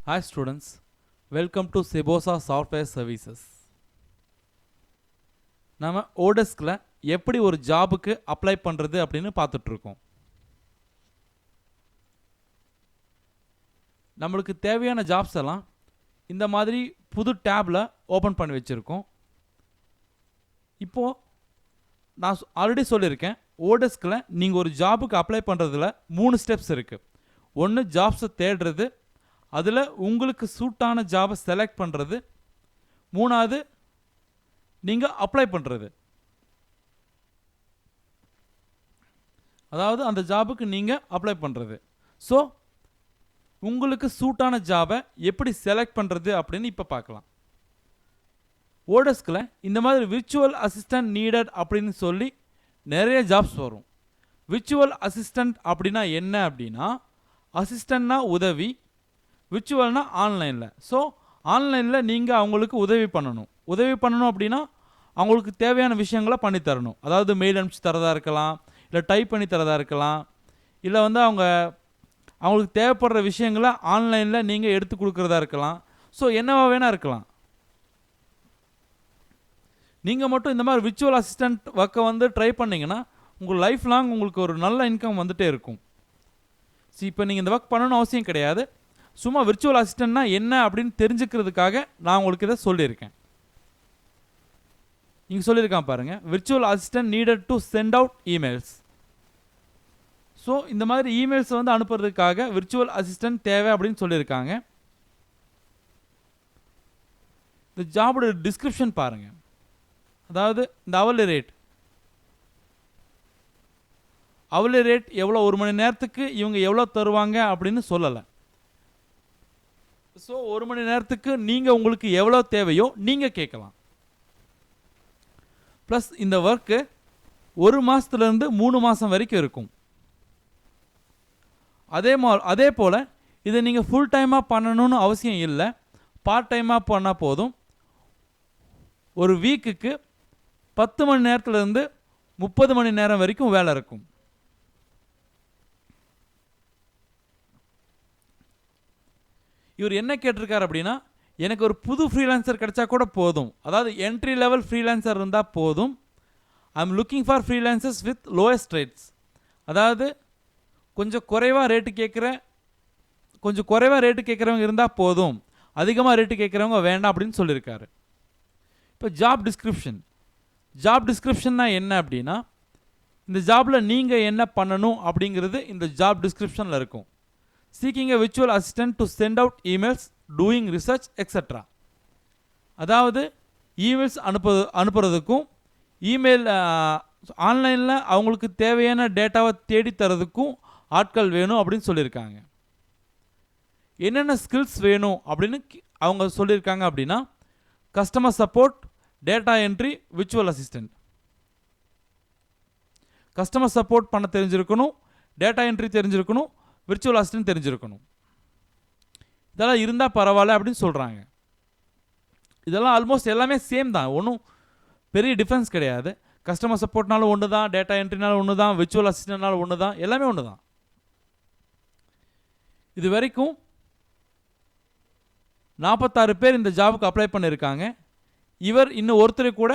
Hi students, welcome to Sebosa Software Services. நம்ம ஓடெஸ்கில் எப்படி ஒரு ஜாபுக்கு அப்ளை பண்ணுறது அப்படின்னு பார்த்துட்ருக்கோம். நம்மளுக்கு தேவையான ஜாப்ஸ் எல்லாம் இந்த மாதிரி புது டேபில் ஓப்பன் பண்ணி வச்சுருக்கோம். இப்போது நான் ஆல்ரெடி சொல்லியிருக்கேன், ஓடெஸ்கில் நீங்கள் ஒரு ஜாபுக்கு அப்ளை பண்ணுறதுல 3 ஸ்டெப்ஸ் இருக்குது. ஒன்று ஜாப்ஸை தேடுறது, அதில் உங்களுக்கு சூட்டான ஜாபை செலக்ட் பண்ணுறது, மூணாவது நீங்கள் அப்ளை பண்ணுறது. அதாவது அந்த ஜாபுக்கு நீங்கள் அப்ளை பண்ணுறது. ஸோ உங்களுக்கு சூட்டான ஜாபை எப்படி செலக்ட் பண்ணுறது அப்படின்னு இப்போ பார்க்கலாம். ஓடெஸ்கில் இந்த மாதிரி விர்ச்சுவல் அசிஸ்டன்ட் நீடட் அப்படின்னு சொல்லி நிறைய ஜாப்ஸ் வரும். விர்ச்சுவல் அசிஸ்டன்ட் அப்படின்னா என்ன அப்படின்னா, அசிஸ்டன்ட்னா உதவி, விர்ச்சுவல்னா ஆன்லைனில். ஸோ ஆன்லைனில் நீங்கள் அவங்களுக்கு உதவி பண்ணணும் அப்படின்னா அவங்களுக்கு தேவையான விஷயங்களை பண்ணித்தரணும். அதாவது மெயில் அனுப்பிச்சு தரதாக இருக்கலாம், இல்லை டைப் பண்ணி தரதாக இருக்கலாம், இல்லை அவங்களுக்கு தேவைப்படுற விஷயங்களை ஆன்லைனில் நீங்கள் எடுத்து கொடுக்குறதா இருக்கலாம். ஸோ என்னவா வேணால் இருக்கலாம். நீங்கள் மட்டும் இந்த மாதிரி விர்ச்சுவல் அசிஸ்டன்ட் ஒர்க்கை ட்ரை பண்ணிங்கன்னா உங்கள் லைஃப் லாங் உங்களுக்கு ஒரு நல்ல இன்கம் வந்துகிட்டே இருக்கும். இப்போ நீங்கள் இந்த ஒர்க் பண்ணணும்னு அவசியம் கிடையாது. சும்மா விர்ச்சுவல் அசிஸ்டன்ட்னா என்ன அப்படின்னு தெரிஞ்சுக்கிறதுக்காக நான் உங்களுக்கு இதை சொல்லியிருக்கேன். இங்கே சொல்லியிருக்கான் பாருங்கள், virtual assistant needed to send out emails. So இந்த மாதிரி இமெயில்ஸை அனுப்புறதுக்காக விர்ச்சுவல் அசிஸ்டன்ட் தேவை அப்படின்னு சொல்லியிருக்காங்க. இந்த ஜாபோட டிஸ்கிரிப்ஷன் பாருங்கள். அதாவது இந்த அவர்லி ரேட் எவ்வளோ, ஒரு மணி நேரத்துக்கு இவங்க எவ்வளோ தருவாங்க அப்படின்னு சொல்லலை. ஸோ ஒரு மணி நேரத்துக்கு நீங்கள் உங்களுக்கு எவ்வளோ தேவையோ நீங்கள் கேட்கலாம். ப்ளஸ் இந்த ஒர்க்கு 1 மாதத்துலேருந்து 3 மாதம் வரைக்கும் இருக்கும். அதே போல் இதை நீங்கள் ஃபுல் டைமாக பண்ணணும்னு அவசியம் இல்லை, பார்ட் டைமாக பண்ணால் போதும். ஒரு வீக்குக்கு 10 மணி நேரத்துலேருந்து 30 மணி நேரம் வரைக்கும் வேலை இருக்கும். இவர் என்ன கேட்டிருக்கார் அப்படின்னா, எனக்கு ஒரு புது ஃப்ரீலான்சர் கிடைச்சா கூட போதும், அதாவது என்ட்ரி லெவல் ஃப்ரீலான்சர் இருந்தால் போதும். I am looking for freelancers with lowest rates. அதாவது கொஞ்சம் குறைவாக ரேட்டு கேட்குறவங்க இருந்தால் போதும், அதிகமாக ரேட்டு கேட்குறவங்க வேண்டாம் அப்படின்னு சொல்லியிருக்காரு. இப்போ ஜாப் டிஸ்கிரிப்ஷன்னா என்ன அப்படின்னா, இந்த ஜாபில் நீங்கள் என்ன பண்ணணும் அப்படிங்கிறது இந்த ஜாப் டிஸ்கிரிப்ஷனில் இருக்கும். Seeking a virtual assistant to send out emails, doing research, etc. அதாவது இமெயில்ஸ் அனுப்புறதுக்கும், இமெயில் ஆன்லைனில் அவங்களுக்கு தேவையான டேட்டாவை தேடி தரதுக்கும் ஆட்கள் வேணும் அப்படின்னு சொல்லியிருக்காங்க. என்னென்ன ஸ்கில்ஸ் வேணும் அப்படின்னு அவங்க சொல்லியிருக்காங்க அப்படின்னா, customer support, data entry, virtual assistant. Customer support பண்ண தெரிஞ்சிருக்கணும், டேட்டா என்ட்ரி தெரிஞ்சிருக்கணும், விர்ச்சுவல் அசிஸ்டன்ட் தெரிஞ்சிருக்கணும். இதெல்லாம் இருந்தால் பரவாயில்ல அப்படின்னு சொல்கிறாங்க. இதெல்லாம் ஆல்மோஸ்ட் எல்லாமே சேம் தான், ஒன்றும் பெரிய டிஃப்ரென்ஸ் கிடையாது. கஸ்டமர் சப்போர்ட்னாலும் ஒன்று தான், டேட்டா என்ட்ரினாலும் ஒன்று தான், விர்ச்சுவல் அசிஸ்டன்ட்னாலும் ஒன்று தான், எல்லாமே ஒன்று தான். இது வரைக்கும் 46 பேர் இந்த ஜாபுக்கு அப்ளை பண்ணியிருக்காங்க. இவர் இன்னும் ஒருத்தரை கூட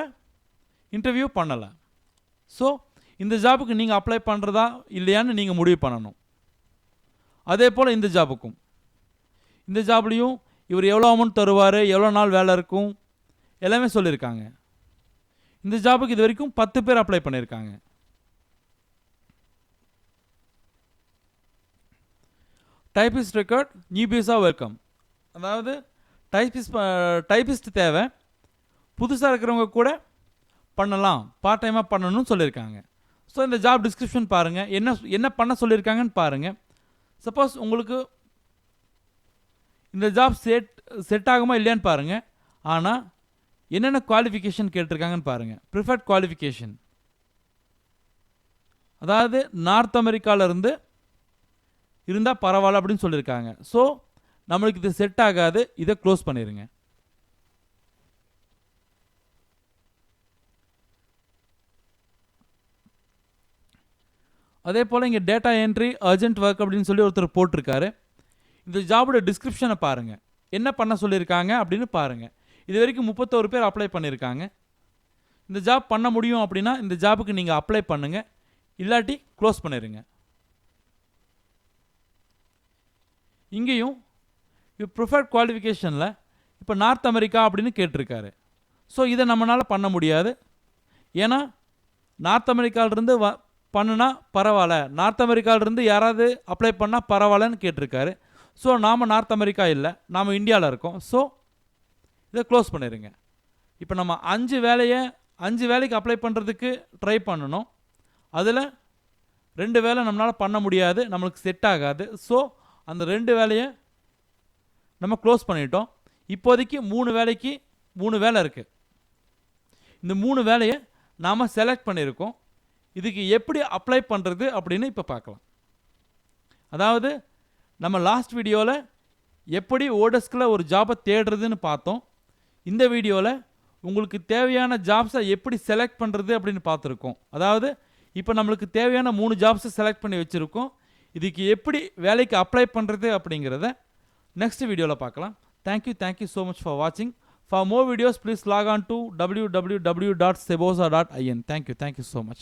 இன்டர்வியூ பண்ணலை. ஸோ இந்த ஜாபுக்கு நீங்கள் அப்ளை பண்ணுறதா இல்லையான்னு நீங்கள் முடிவு பண்ணணும். அதே போல் இந்த ஜாப்லேயும் இவர் எவ்வளோ அமௌண்ட் தருவார், எவ்வளோ நாள் வேலை இருக்கும், எல்லாமே சொல்லியிருக்காங்க. இந்த ஜாபுக்கு இது வரைக்கும் 10 பேர் அப்ளை பண்ணியிருக்காங்க. டைபிஸ்ட் ரெக்கார்ட், நியூபியஸாக வெல்கம். அதாவது டைபிஸ்ட் தேவை, புதுசாக இருக்கிறவங்க கூட பண்ணலாம், பார்ட் டைமாக பண்ணணும்னு சொல்லியிருக்காங்க. ஸோ இந்த ஜாப் டிஸ்கிரிப்ஷன் பாருங்கள், என்ன பண்ண சொல்லியிருக்காங்கன்னு பாருங்கள். சப்போஸ் உங்களுக்கு இந்த ஜாப் செட் ஆகுமா இல்லையான்னு பாருங்கள். ஆனால் என்னென்ன குவாலிஃபிகேஷன் கேட்டிருக்காங்கன்னு பாருங்கள். ப்ரிஃபர்ட் குவாலிஃபிகேஷன், அதாவது நார்த் அமெரிக்காவிலேருந்து இருந்தால் பரவாயில்ல அப்படின்னு சொல்லியிருக்காங்க. ஸோ நம்மளுக்கு இது செட் ஆகாது, இதை க்ளோஸ் பண்ணிடுங்க. அதே போல் இங்கே டேட்டா என்ட்ரி அர்ஜென்ட் ஒர்க் அப்படின்னு சொல்லி ஒருத்தர் போட்டிருக்காரு. இந்த ஜாபோட டிஸ்கிரிப்ஷனை பாருங்கள், என்ன பண்ண சொல்லியிருக்காங்க அப்படின்னு பாருங்கள். இது வரைக்கும் 31 பேர் அப்ளை பண்ணியிருக்காங்க. இந்த ஜாப் பண்ண முடியும் அப்படின்னா இந்த ஜாபுக்கு நீங்கள் அப்ளை பண்ணுங்கள், இல்லாட்டி க்ளோஸ் பண்ணிடுங்க. இங்கேயும் ப்ரிஃபர்ட் குவாலிஃபிகேஷனில் இப்போ நார்த் அமெரிக்கா அப்படின்னு கேட்டிருக்காரு. ஸோ இதை நம்மளால் பண்ண முடியாது. ஏன்னா நார்த் அமெரிக்காவிலிருந்து பண்ணுனா பரவாயில்ல, நார்த் அமெரிக்காவிலிருந்து யாராவது அப்ளை பண்ணால் பரவாயில்லன்னு கேட்டிருக்காரு. ஸோ நாம் நார்த் அமெரிக்கா இல்லை, நாம் இந்தியாவில் இருக்கோம். ஸோ இதை க்ளோஸ் பண்ணிடுங்க. இப்போ நம்ம 5 வேலைக்கு அப்ளை பண்ணுறதுக்கு ட்ரை பண்ணணும். அதில் 2 வேலை நம்மளால் பண்ண முடியாது, நம்மளுக்கு செட் ஆகாது. ஸோ அந்த 2 வேலையை நம்ம க்ளோஸ் பண்ணிட்டோம். இப்போதைக்கு 3 வேலை இருக்குது. இந்த 3 வேலையை நாம் செலக்ட் பண்ணியிருக்கோம். இதுக்கு எப்படி அப்ளை பண்ணுறது அப்படின்னு இப்போ பார்க்கலாம். அதாவது நம்ம லாஸ்ட் வீடியோவில் எப்படி ஓடெஸ்கில் ஒரு ஜாபை தேடுறதுன்னு பார்த்தோம். இந்த வீடியோவில் உங்களுக்கு தேவையான ஜாப்ஸை எப்படி செலக்ட் பண்ணுறது அப்படின்னு பார்த்துருக்கோம். அதாவது இப்போ நம்மளுக்கு தேவையான 3 ஜாப்ஸை செலக்ட் பண்ணி வச்சுருக்கோம். இதுக்கு எப்படி வேலைக்கு அப்ளை பண்ணுறது அப்படிங்கிறத நெக்ஸ்ட் வீடியோவில் பார்க்கலாம். தேங்க்யூ ஸோ மச் ஃபார் வாட்சிங். For more videos, please log on to www.sebosa.in. Thank you so much.